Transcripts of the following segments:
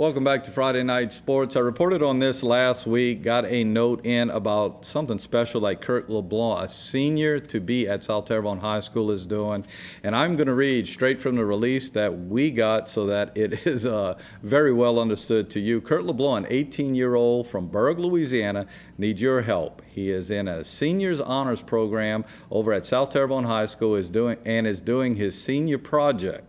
Welcome back to Friday Night Sports. I reported on this last week, got a note in about something special like Kurt LeBlanc, a senior to be at South Terrebonne High School, is doing. And I'm going to read straight from the release that we got so that it is very well understood to you. Kurt LeBlanc, an 18-year-old from Berg, Louisiana, needs your help. He is in a seniors honors program over at South Terrebonne High School is doing his senior project.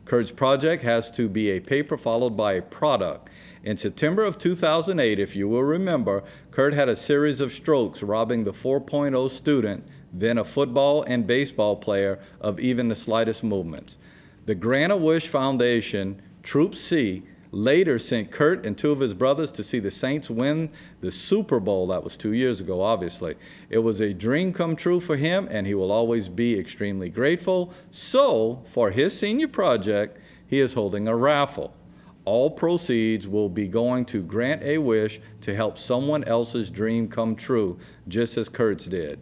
Kurt's project has to be a paper followed by a product. In September of 2008, if you will remember, Kurt had a series of strokes, robbing the 4.0 student, then a football and baseball player, of even the slightest movements. The Grant-A-Wish Foundation, Troop C, later sent Kurt and two of his brothers to see the Saints win the Super Bowl. That was 2 years ago, obviously. It was a dream come true for him, and he will always be extremely grateful. So, for his senior project, he is holding a raffle. All proceeds will be going to Grant-A-Wish to help someone else's dream come true, just as Kurt's did.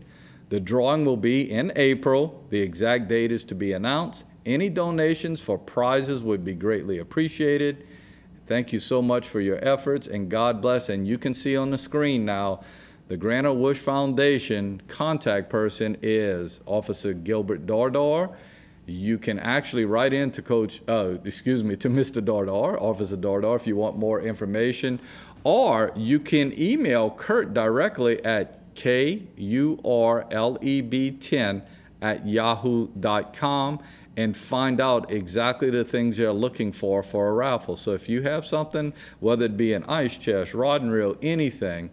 The drawing will be in April. The exact date is to be announced. Any donations for prizes would be greatly appreciated. Thank you so much for your efforts, and God bless. And you can see on the screen now, the Grant-A-Wish Foundation contact person is Officer Gilbert Dardar. You can actually write in to Mr. Dardar, Officer Dardar, if you want more information. Or you can email Kurt directly at kurleb10@yahoo.com. and find out exactly the things they're looking for a raffle. So if you have something, whether it be an ice chest, rod and reel, anything,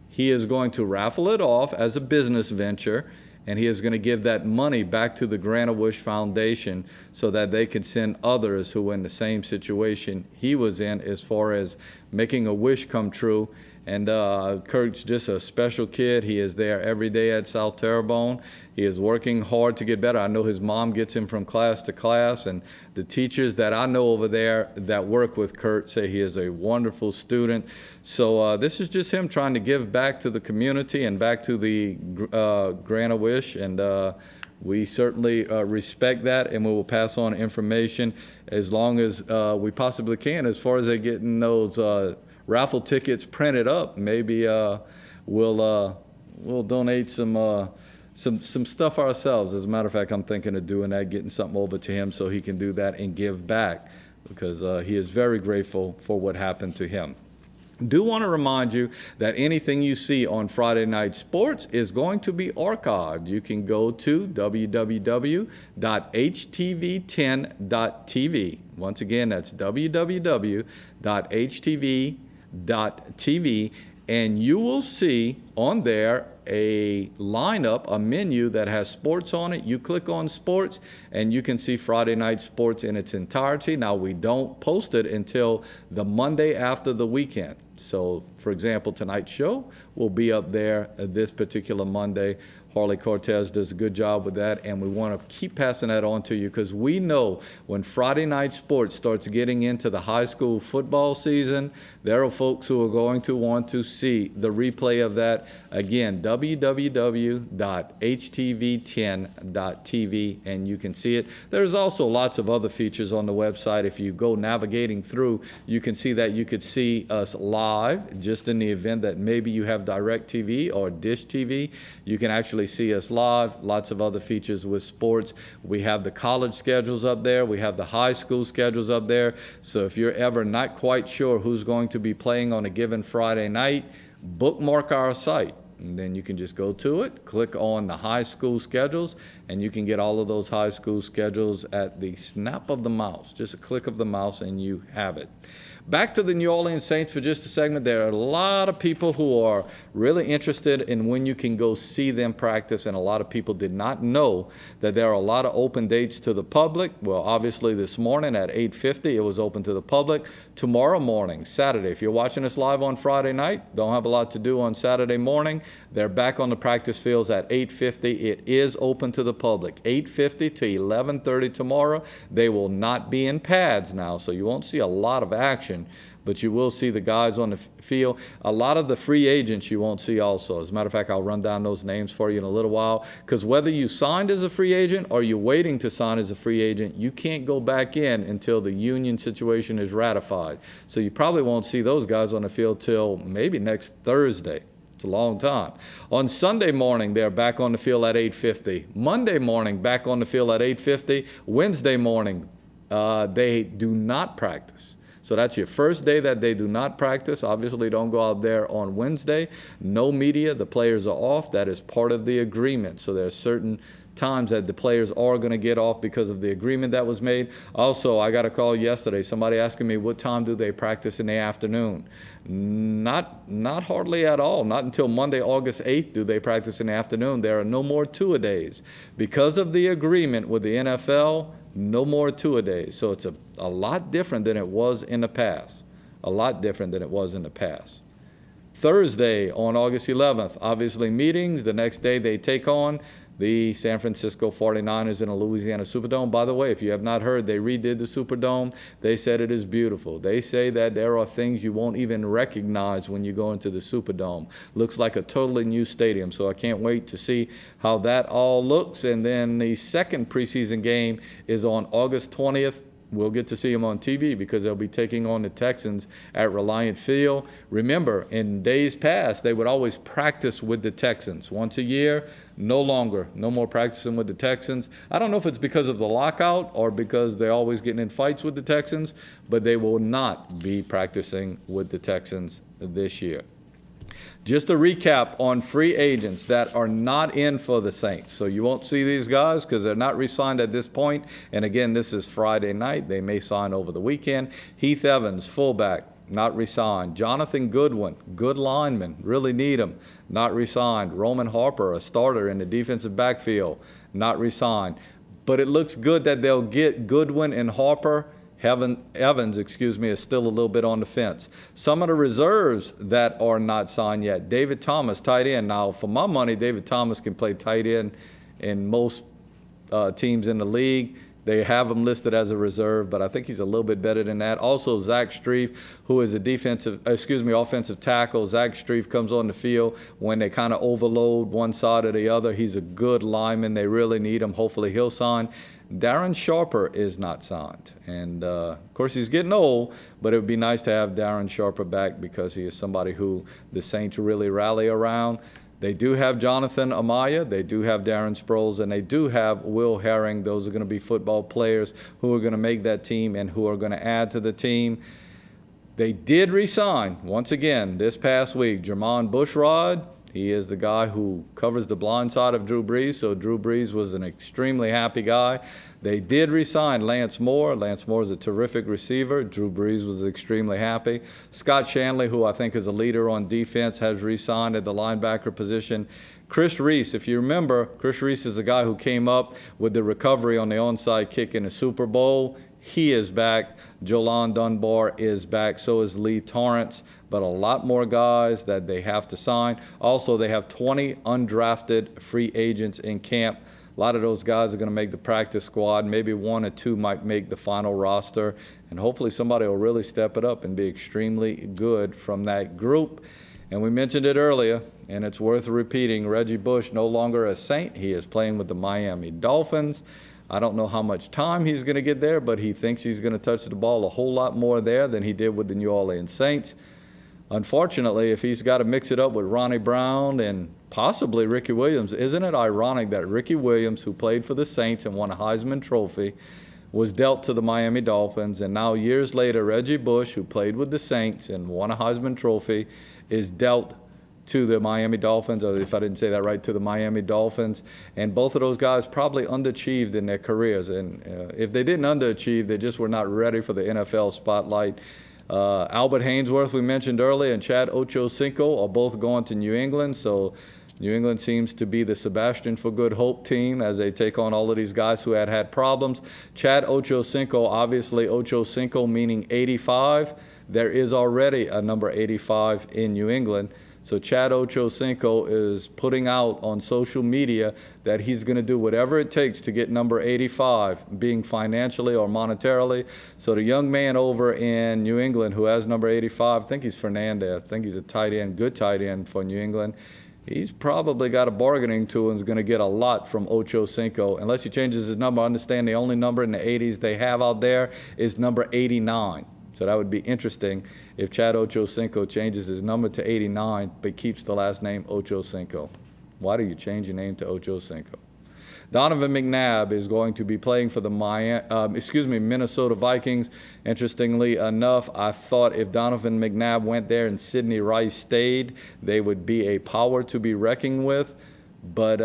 he is going to raffle it off as a business venture, and he is going to give that money back to the Grant-A-Wish Foundation so that they can send others who are in the same situation he was in as far as making a wish come true. And Kurt's just a special kid. He is there every day at South Terrebonne. He is working hard to get better. I know his mom gets him from class to class, and the teachers that I know over there that work with Kurt say he is a wonderful student. So this is just him trying to give back to the community and back to the Grant-A-Wish, and we certainly respect that, and we will pass on information as long as we possibly can. As far as they getting those raffle tickets printed up, maybe we'll donate some stuff ourselves. As a matter of fact, I'm thinking of doing that, getting something over to him so he can do that and give back, because he is very grateful for what happened to him. Do want to remind you that anything you see on Friday Night Sports is going to be archived. You can go to www.htv10.tv. Once again, that's www.htv.tv, and you will see on there a lineup, a menu that has sports on it. You click on sports and you can see Friday Night Sports in its entirety. Now, we don't post it until the Monday after the weekend. So, for example, tonight's show will be up there this particular Monday. Harley Cortez does a good job with that, and we want to keep passing that on to you, because we know when Friday Night Sports starts getting into the high school football season, there are folks who are going to want to see the replay of that. Again, www.htv10.tv, and you can see it. There's also lots of other features on the website. If you go navigating through, you can see that you could see us live, just in the event that maybe you have DirecTV or Dish TV. You can actually see us live. Lots of other features with sports. We have the college schedules up there. We have the high school schedules up there. So if you're ever not quite sure who's going to be playing on a given Friday night, bookmark our site. And then you can just go to it, click on the high school schedules, and you can get all of those high school schedules at the snap of the mouse. Just a click of the mouse and you have it. Back to the New Orleans Saints for just a segment. There are a lot of people who are really interested in when you can go see them practice, and a lot of people did not know that there are a lot of open dates to the public. Well, obviously this morning at 8:50 it was open to the public. Tomorrow morning, Saturday, if you're watching us live on Friday night, don't have a lot to do on Saturday morning, They're back on the practice fields at 8:50. It is open to the public. 8:50 to 11:30 tomorrow. They will not be in pads now, so you won't see a lot of action, but you will see the guys on the field. A lot of the free agents you won't see also. As a matter of fact, I'll run down those names for you in a little while, because whether you signed as a free agent or you're waiting to sign as a free agent, you can't go back in until the union situation is ratified. So you probably won't see those guys on the field till maybe next Thursday. It's a long time. On Sunday morning, they're back on the field at 8:50. Monday morning, back on the field at 8:50. Wednesday morning, they do not practice. So that's your first day that they do not practice. Obviously, don't go out there on Wednesday. No media. The players are off. That is part of the agreement. So there are certain times that the players are going to get off because of the agreement that was made. Also, I got a call yesterday. Somebody asking me what time do they practice in the afternoon. Not hardly at all. Not until Monday, August 8th do they practice in the afternoon. There are no more two-a-days. Because of the agreement with the NFL, no more two-a-days. So it's a lot different than it was in the past. A lot different than it was in the past. Thursday on August 11th, obviously meetings. The next day they take on the San Francisco 49ers in a Louisiana Superdome. By the way, if you have not heard, they redid the Superdome. They said it is beautiful. They say that there are things you won't even recognize when you go into the Superdome. Looks like a totally new stadium, so I can't wait to see how that all looks. And then the second preseason game is on August 20th. We'll get to see them on TV because they'll be taking on the Texans at Reliant Field. Remember, in days past, they would always practice with the Texans once a year. No longer. No more practicing with the Texans. I don't know if it's because of the lockout or because they're always getting in fights with the Texans, but they will not be practicing with the Texans this year. Just a recap on free agents that are not in for the Saints. So you won't see these guys because they're not re-signed at this point. And again, this is Friday night. They may sign over the weekend. Heath Evans, fullback, not re-signed. Jonathan Goodwin, good lineman, really need him, not re-signed. Roman Harper, a starter in the defensive backfield, not re-signed. But it looks good that they'll get Goodwin and Harper. Evans, is still a little bit on the fence. Some of the reserves that are not signed yet. David Thomas, tight end. Now, for my money, David Thomas can play tight end in most teams in the league. They have him listed as a reserve, but I think he's a little bit better than that. Also, Zach Strief, who is a offensive tackle. Zach Strief comes on the field when they kind of overload one side or the other. He's a good lineman. They really need him. Hopefully, he'll sign. Darren Sharper is not signed. And, of course, he's getting old, but it would be nice to have Darren Sharper back because he is somebody who the Saints really rally around. They do have Jonathan Amaya, they do have Darren Sproles, and they do have Will Herring. Those are going to be football players who are going to make that team and who are going to add to the team. They did re-sign, once again, this past week, Jermon Bushrod. He is the guy who covers the blind side of Drew Brees, so Drew Brees was an extremely happy guy. They did re-sign Lance Moore. Lance Moore is a terrific receiver. Drew Brees was extremely happy. Scott Shanley, who I think is a leader on defense, has re-signed at the linebacker position. Chris Reese, if you remember, Chris Reese is a guy who came up with the recovery on the onside kick in the Super Bowl. He is back. Jolan Dunbar is back. So is Lee Torrance. But a lot more guys that they have to sign. Also, they have 20 undrafted free agents in camp. A lot of those guys are going to make the practice squad. Maybe one or two might make the final roster. And hopefully somebody will really step it up and be extremely good from that group. And we mentioned it earlier, and it's worth repeating. Reggie Bush no longer a Saint. He is playing with the Miami Dolphins. I don't know how much time he's going to get there, but he thinks he's going to touch the ball a whole lot more there than he did with the New Orleans Saints. Unfortunately, if he's got to mix it up with Ronnie Brown and possibly Ricky Williams, isn't it ironic that Ricky Williams, who played for the Saints and won a Heisman Trophy, was dealt to the Miami Dolphins, and now years later, Reggie Bush, who played with the Saints and won a Heisman Trophy, is dealt to the Miami Dolphins, or if I didn't say that right, to the Miami Dolphins. And both of those guys probably underachieved in their careers. And if they didn't underachieve, they just were not ready for the NFL spotlight. Albert Haynesworth, we mentioned earlier, and Chad Ochocinco are both going to New England. So New England seems to be the Sebastian for Good Hope team as they take on all of these guys who had problems. Chad Ochocinco, obviously Ochocinco meaning 85. There is already a number 85 in New England. So Chad Ochocinco is putting out on social media that he's going to do whatever it takes to get number 85, being financially or monetarily. So the young man over in New England who has number 85, I think he's Fernandez, I think he's a tight end, good tight end for New England. He's probably got a bargaining tool and is going to get a lot from Ochocinco. Unless he changes his number, understand the only number in the 80s they have out there is number 89. So that would be interesting if Chad Ochocinco changes his number to 89 but keeps the last name Ochocinco. Why do you change your name to Ochocinco? Donovan McNabb is going to be playing for the Minnesota Vikings. Interestingly enough, I thought if Donovan McNabb went there and Sidney Rice stayed, they would be a power to be reckoning with. But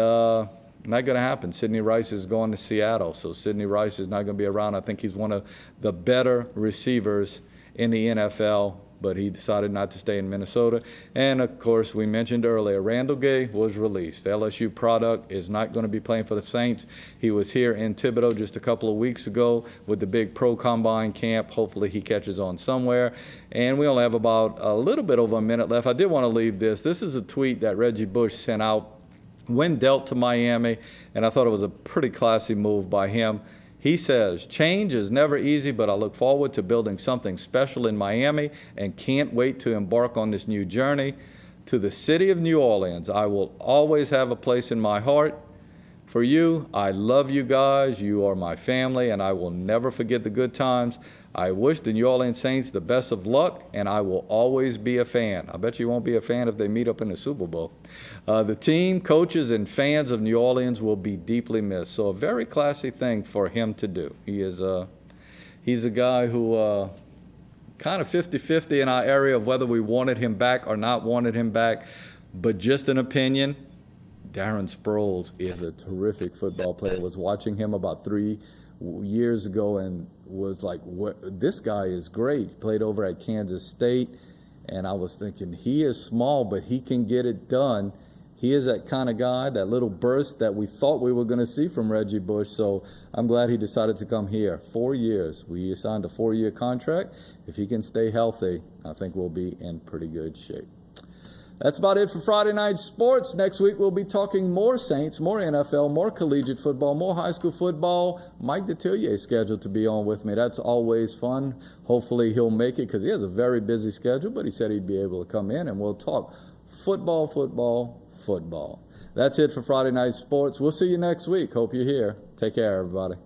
not going to happen. Sidney Rice is going to Seattle, so Sidney Rice is not going to be around. I think he's one of the better receivers in the NFL, but he decided not to stay in Minnesota. And, of course, we mentioned earlier, Randall Gay was released. The LSU product is not going to be playing for the Saints. He was here in Thibodaux just a couple of weeks ago with the big pro combine camp. Hopefully he catches on somewhere. And we only have about a little bit over a minute left. I did want to leave this. This is a tweet that Reggie Bush sent out when dealt to Miami, and I thought it was a pretty classy move by him. He says, "Change is never easy, but I look forward to building something special in Miami and can't wait to embark on this new journey. To the city of New Orleans, I will always have a place in my heart. For you, I love you guys. You are my family, and I will never forget the good times. I wish the New Orleans Saints the best of luck, and I will always be a fan." I bet you won't be a fan if they meet up in the Super Bowl. The team, coaches, and fans of New Orleans will be deeply missed. So a very classy thing for him to do. He's a guy who kind of 50-50 in our area of whether we wanted him back or not wanted him back. But just an opinion, Darren Sproles is a terrific football player. I was watching him about 3 years ago and was like, this guy is great. He played over at Kansas State, and I was thinking, he is small, but he can get it done. He is that kind of guy, that little burst that we thought we were going to see from Reggie Bush. So I'm glad he decided to come here. 4 years. We signed a 4-year contract. If he can stay healthy, I think we'll be in pretty good shape. That's about it for Friday Night Sports. Next week, we'll be talking more Saints, more NFL, more collegiate football, more high school football. Mike Detillier is scheduled to be on with me. That's always fun. Hopefully, he'll make it because he has a very busy schedule, but he said he'd be able to come in, and we'll talk football, football, football. That's it for Friday Night Sports. We'll see you next week. Hope you're here. Take care, everybody.